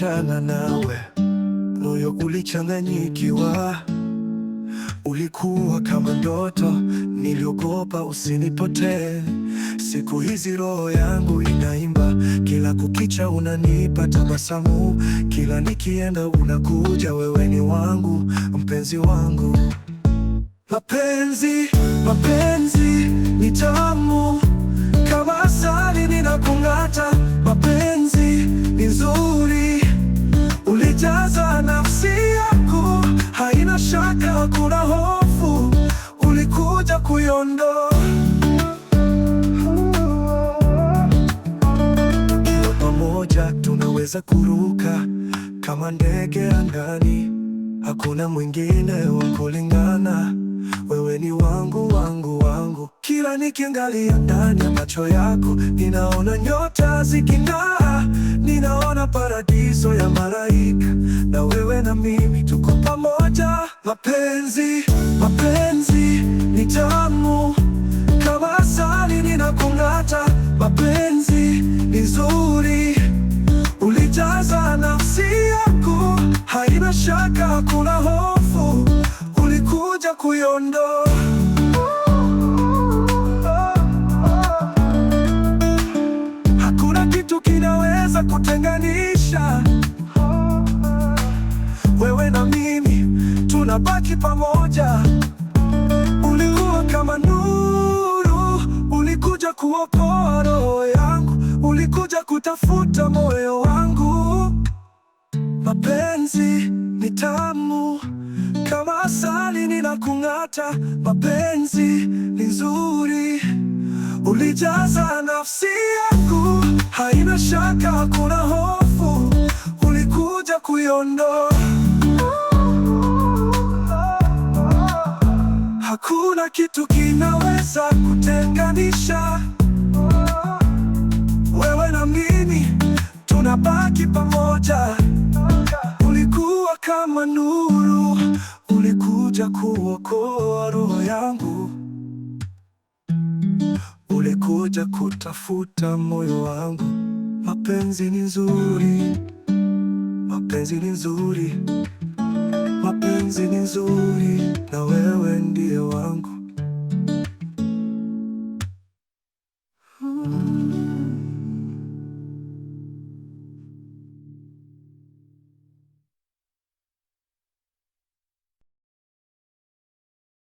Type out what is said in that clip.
nilipokutana nawe, moyo ulichanganyikiwa. Ulikuwa kama ndoto, niliogopa usinipotee. Siku hizi roho yangu inaimba, kila kukicha unanipa tabasamu. Kila nikienda unakuja, wewe ni wangu, mpenzi wangu. Mapenzi, mapenzi ni tamu kama asali, ninakung'ata. Mapenzi ni nzuri, ulijaza nafsi yako, haina shaka, hakuna hofu, ulikuja kuiondoa. Pamoja tunaweza kuruka kama ndege angani, hakuna mwingine wa kulingana. Wewe ni wangu, wangu, wangu. Kila nikiangalia ndani ya macho yako, ninaona nyota ziking'aa, ninaona paradiso ya malaika, na wewe na mimi tuko pamoja. Mapenzi, mapenzi ni tamu kama asali, ninakung'ata. Mapenzi ni nzuri, ulijaza nafsi yako, haina shaka, hakuna hofu, ulikuja kuiondoa. Hakuna kitu kinaweza kutenganisha wewe na mimi, tunabaki pamoja. Ulikuwa kama nuru, ulikuja kuokoa roho yangu, ulikuja kutafuta moyo wangu. Mapenzi ni tamu kama asali, ninakung'ata. Mapenzi ni nzuri, ulijaza nafsi yako, haina shaka, hakuna hofu, ulikuja kuiondoa. Hakuna kitu kinaweza kutenganisha wewe na mimi, tunabaki pamoja. Ulikuwa kama nuru, ulikuja kuokoa roho yangu, ulikuja kutafuta moyo wangu. Mapenzi ni nzuri, mapenzi ni nzuri, mapenzi ni nzuri na wewe.